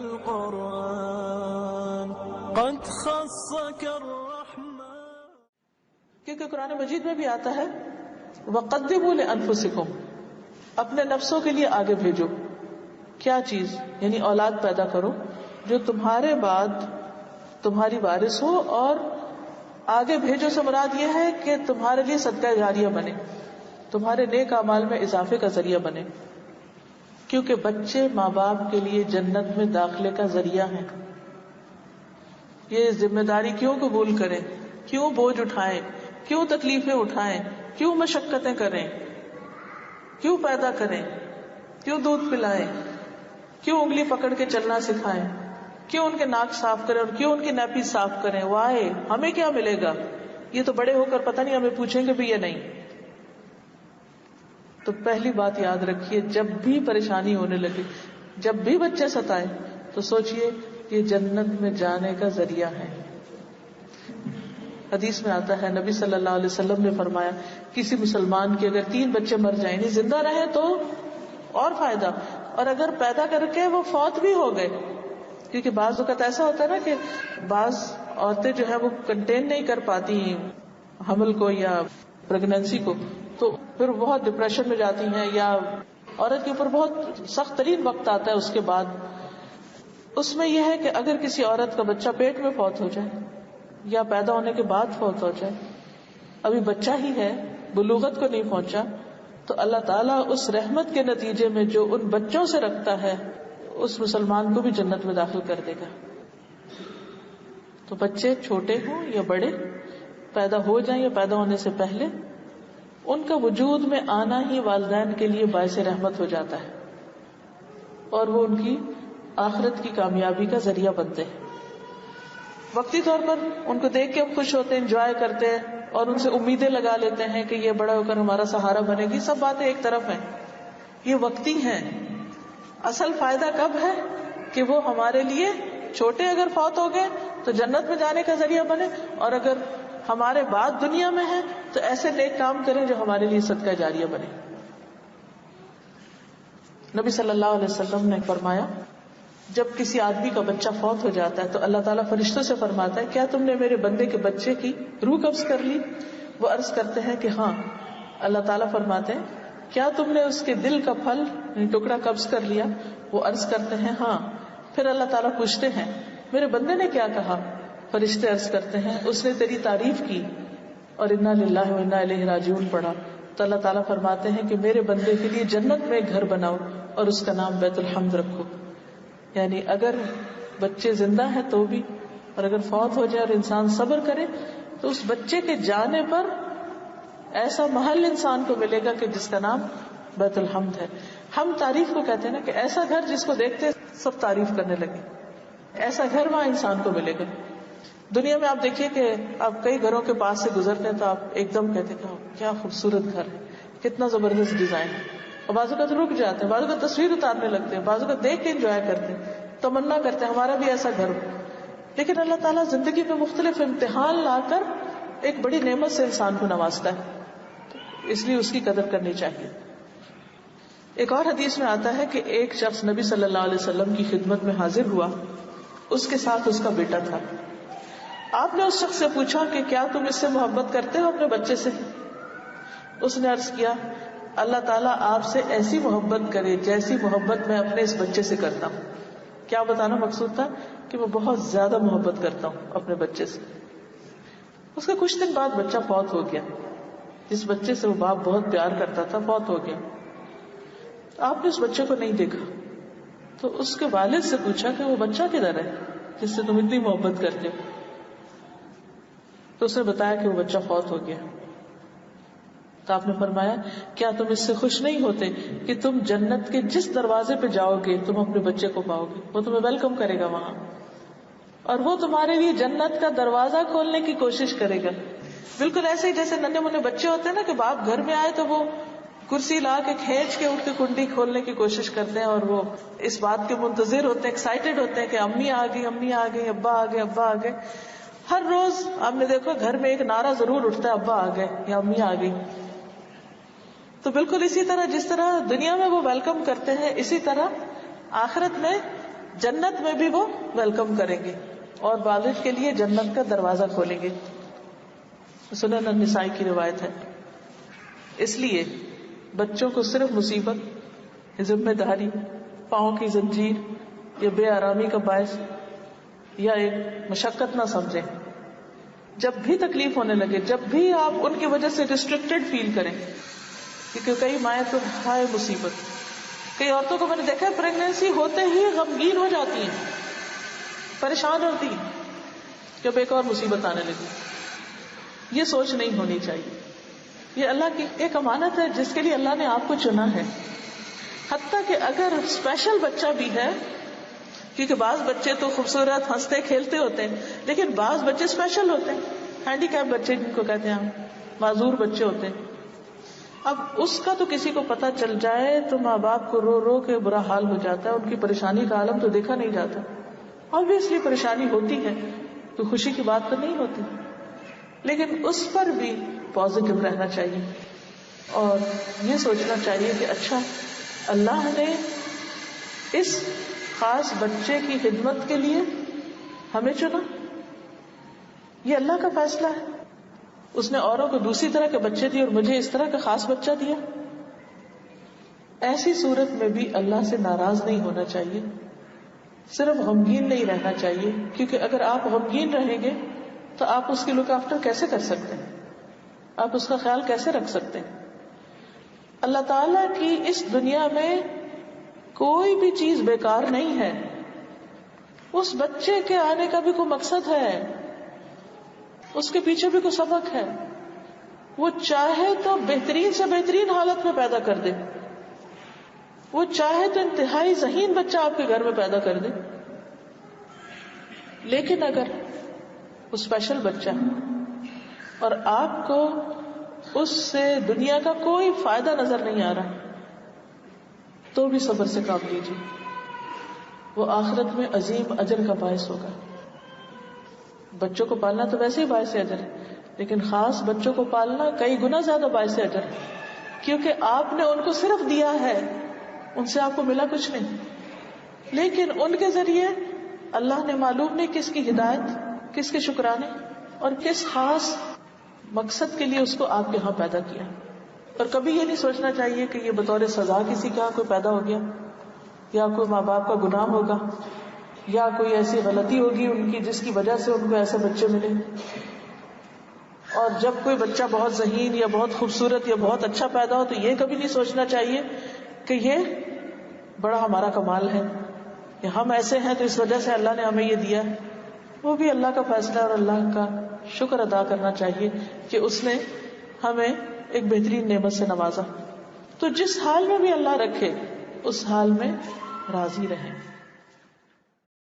القرآن قد خصك الرحمن. کیونکہ قرآن مجید میں بھی آتا ہے وَقَدِّمُوا لِأَنفُسِكُمْ، اپنے نفسوں کے لیے آگے بھیجو. کیا چیز؟ یعنی اولاد پیدا کرو جو تمہارے بعد تمہاری وارث ہو، اور آگے بھیجو سے مراد یہ ہے کہ تمہارے لیے صدقہ جاریہ بنے، تمہارے نیک اعمال میں اضافے کا ذریعہ بنے. کیونکہ بچے ماں باپ کے لیے جنت میں داخلے کا ذریعہ ہیں. یہ ذمہ داری کیوں قبول کریں، کیوں بوجھ اٹھائیں، کیوں تکلیفیں اٹھائیں، کیوں مشقتیں کریں، کیوں پیدا کریں، کیوں دودھ پلائیں، کیوں انگلی پکڑ کے چلنا سکھائیں، کیوں ان کے ناک صاف کریں اور کیوں ان کی نیپی صاف کریں. وائے، ہمیں کیا ملے گا؟ یہ تو بڑے ہو کر پتہ نہیں ہمیں پوچھیں گے بھی یا نہیں. تو پہلی بات یاد رکھیے، جب بھی پریشانی ہونے لگے، جب بھی بچے ستائے، تو سوچئے یہ جنت میں جانے کا ذریعہ ہے. حدیث میں آتا ہے نبی صلی اللہ علیہ وسلم نے فرمایا کسی مسلمان کے اگر 3 بچے مر جائیں، یعنی زندہ رہے تو اور فائدہ، اور اگر پیدا کر کے وہ فوت بھی ہو گئے، کیونکہ بعض اوقات ایسا ہوتا ہے نا کہ بعض عورتیں جو ہے وہ کنٹین نہیں کر پاتی حمل کو یا پریگنینسی کو، تو پھر بہت ڈپریشن میں جاتی ہیں، یا عورت کے اوپر بہت سخت ترین وقت آتا ہے اس کے بعد. اس میں یہ ہے کہ اگر کسی عورت کا بچہ پیٹ میں فوت ہو جائے یا پیدا ہونے کے بعد فوت ہو جائے، ابھی بچہ ہی ہے، بلوغت کو نہیں پہنچا، تو اللہ تعالیٰ اس رحمت کے نتیجے میں جو ان بچوں سے رکھتا ہے اس مسلمان کو بھی جنت میں داخل کر دے گا. تو بچے چھوٹے ہوں یا بڑے، پیدا ہو جائیں یا پیدا ہونے سے پہلے، ان کا وجود میں آنا ہی والدین کے لیے باعث رحمت ہو جاتا ہے، اور وہ ان کی آخرت کی کامیابی کا ذریعہ بنتے ہیں. وقتی طور پر ان کو دیکھ کے ہم خوش ہوتے ہیں، انجوائے کرتے ہیں، اور ان سے امیدیں لگا لیتے ہیں کہ یہ بڑا ہو کر ہمارا سہارا بنے گی. سب باتیں ایک طرف ہیں، یہ وقتی ہیں. اصل فائدہ کب ہے کہ وہ ہمارے لیے چھوٹے اگر فوت ہو گئے تو جنت میں جانے کا ذریعہ بنے، اور اگر ہمارے بعد دنیا میں ہیں تو ایسے نیک کام کریں جو ہمارے لیے صدقہ جاریہ بنے. نبی صلی اللہ علیہ وسلم نے فرمایا جب کسی آدمی کا بچہ فوت ہو جاتا ہے تو اللہ تعالیٰ فرشتوں سے فرماتا ہے کیا تم نے میرے بندے کے بچے کی روح قبض کر لی؟ وہ عرض کرتے ہیں کہ ہاں. اللہ تعالیٰ فرماتے ہیں کیا تم نے اس کے دل کا پھل ٹکڑا قبض کر لیا؟ وہ عرض کرتے ہیں ہاں. پھر اللہ تعالیٰ پوچھتے ہیں میرے بندے نے کیا کہا؟ فرشتے عرض کرتے ہیں اس نے تیری تعریف کی اور انا للہ و انا الیہ راجعون پڑھا. تو اللہ تعالیٰ فرماتے ہیں کہ میرے بندے کے لیے جنت میں ایک گھر بناؤ اور اس کا نام بیت الحمد رکھو. یعنی اگر بچے زندہ ہیں تو بھی، اور اگر فوت ہو جائے اور انسان صبر کرے تو اس بچے کے جانے پر ایسا محل انسان کو ملے گا کہ جس کا نام بیت الحمد ہے. ہم تعریف کو کہتے ہیں نا کہ ایسا گھر جس کو دیکھتے سب تعریف کرنے لگے، ایسا گھر وہاں انسان کو ملے گا. دنیا میں آپ دیکھیے کہ آپ کئی گھروں کے پاس سے گزرتے ہیں تو آپ ایک دم کہتے ہیں کیا خوبصورت گھر ہے، کتنا زبردست ڈیزائن ہے، اور بعض اوقات رک جاتے ہیں، بعض اوقات تصویر اتارنے لگتے ہیں، بعض اوقات دیکھ کے انجوائے کرتے ہیں، تمنا کرتے ہیں ہمارا بھی ایسا گھر ہو. لیکن اللہ تعالیٰ زندگی میں مختلف امتحان لا کر ایک بڑی نعمت سے انسان کو نوازتا ہے، اس لیے اس کی قدر کرنی چاہیے. ایک اور حدیث میں آتا ہے کہ ایک شخص نبی صلی اللہ علیہ وسلم کی خدمت میں حاضر ہوا، اس کے ساتھ اس کا بیٹا تھا. آپ نے اس شخص سے پوچھا کہ کیا تم اس سے محبت کرتے ہو اپنے بچے سے؟ اس نے عرض کیا اللہ تعالیٰ آپ سے ایسی محبت کرے جیسی محبت میں اپنے اس بچے سے کرتا ہوں. کیا بتانا مقصود تھا کہ میں بہت زیادہ محبت کرتا ہوں اپنے بچے سے. اس کے کچھ دن بعد بچہ فوت ہو گیا. جس بچے سے وہ باپ بہت پیار کرتا تھا فوت ہو گیا. آپ نے اس بچے کو نہیں دیکھا تو اس کے والد سے پوچھا کہ وہ بچہ کدھر ہے جس سے تم اتنی محبت کرتے ہو؟ تو اس نے بتایا کہ وہ بچہ فوت ہو گیا. تو آپ نے فرمایا کیا تم اس سے خوش نہیں ہوتے کہ تم جنت کے جس دروازے پہ جاؤ گے تم اپنے بچے کو پاؤ گے، وہ تمہیں ویلکم کرے گا وہاں، اور وہ تمہارے لیے جنت کا دروازہ کھولنے کی کوشش کرے گا. بالکل ایسے ہی جیسے ننھے منے بچے ہوتے ہیں نا کہ باپ گھر میں آئے تو وہ کرسی لا کے کھینچ کے اٹھ کے کنڈی کھولنے کی کوشش کرتے ہیں، اور وہ اس بات کے منتظر ہوتے ہیں، ایکسائٹیڈ ہوتے ہیں کہ امی آ گئی، امی آ گئی، ابا آ گئے، ابا آ گئے. ہر روز آپ نے دیکھو گھر میں ایک نعرہ ضرور اٹھتا ہے ابا آ گئے یا امی آ گئی. تو بالکل اسی طرح جس طرح دنیا میں وہ ویلکم کرتے ہیں، اسی طرح آخرت میں جنت میں بھی وہ ویلکم کریں گے اور والد کے لیے جنت کا دروازہ کھولیں گے. سنن النسائی کی روایت ہے. اس لیے بچوں کو صرف مصیبت، ذمہ داری، پاؤں کی زنجیر یا بے آرامی کا باعث یا ایک مشقت نہ سمجھیں. جب بھی تکلیف ہونے لگے، جب بھی آپ ان کی وجہ سے ریسٹرکٹیڈ فیل کریں، کیونکہ کئی مائیں تو ہائے مصیبت. کئی عورتوں کو میں نے دیکھا ہے پریگنینسی ہوتے ہی غمگین ہو جاتی ہیں، پریشان ہوتی ہیں جب ایک اور مصیبت آنے لگی. یہ سوچ نہیں ہونی چاہیے. یہ اللہ کی ایک امانت ہے جس کے لیے اللہ نے آپ کو چنا ہے. حتیٰ کہ اگر اسپیشل بچہ بھی ہے، کیونکہ بعض بچے تو خوبصورت ہنستے کھیلتے ہوتے ہیں، لیکن بعض بچے اسپیشل ہوتے ہیں، ہینڈی کیپ بچے جن کو کہتے ہیں، معذور بچے ہوتے ہیں. اب اس کا تو کسی کو پتہ چل جائے تو ماں باپ کو رو رو کے برا حال ہو جاتا ہے. ان کی پریشانی کا عالم تو دیکھا نہیں جاتا. obviously پریشانی ہوتی ہے تو خوشی کی بات تو نہیں ہوتی، لیکن اس پر بھی پازیٹو رہنا چاہیے اور یہ سوچنا چاہیے کہ اچھا اللہ نے اس خاص بچے کی خدمت کے لیے ہمیں چنا، یہ اللہ کا فیصلہ ہے. اس نے اوروں کو دوسری طرح کے بچے دیے اور مجھے اس طرح کا خاص بچہ دیا. ایسی صورت میں بھی اللہ سے ناراض نہیں ہونا چاہیے، صرف غمگین نہیں رہنا چاہیے، کیونکہ اگر آپ غمگین رہیں گے تو آپ اس کی لک آفٹر کیسے کر سکتے ہیں، آپ اس کا خیال کیسے رکھ سکتے ہیں. اللہ تعالیٰ کی اس دنیا میں کوئی بھی چیز بیکار نہیں ہے. اس بچے کے آنے کا بھی کوئی مقصد ہے، اس کے پیچھے بھی کوئی سبق ہے. وہ چاہے تو بہترین سے بہترین حالت میں پیدا کر دے، وہ چاہے تو انتہائی ذہین بچہ آپ کے گھر میں پیدا کر دے، لیکن اگر وہ اسپیشل بچہ اور آپ کو اس سے دنیا کا کوئی فائدہ نظر نہیں آ رہا تو بھی صبر سے کام لیجیے. وہ آخرت میں عظیم اجر کا باعث ہوگا. بچوں کو پالنا تو ویسے ہی باعث اجر ہے، لیکن خاص بچوں کو پالنا کئی گنا زیادہ باعث اجر ہے، کیونکہ آپ نے ان کو صرف دیا ہے، ان سے آپ کو ملا کچھ نہیں، لیکن ان کے ذریعے اللہ نے معلوم نہیں کس کی ہدایت، کس کے شکرانے اور کس خاص مقصد کے لیے اس کو آپ کے ہاں پیدا کیا. اور کبھی یہ نہیں سوچنا چاہیے کہ یہ بطور سزا کسی کے ہاں کوئی پیدا ہو گیا، یا کوئی ماں باپ کا گناہ ہوگا، یا کوئی ایسی غلطی ہوگی ان کی جس کی وجہ سے ان کو ایسے بچے ملے. اور جب کوئی بچہ بہت ذہین یا بہت خوبصورت یا بہت اچھا پیدا ہو تو یہ کبھی نہیں سوچنا چاہیے کہ یہ بڑا ہمارا کمال ہے کہ ہم ایسے ہیں تو اس وجہ سے اللہ نے ہمیں یہ دیا ہے. وہ بھی اللہ کا فیصلہ اور اللہ کا شکر ادا کرنا چاہیے کہ اس نے ہمیں ایک بہترین نعمت سے نوازا. تو جس حال میں بھی اللہ رکھے اس حال میں راضی رہیں.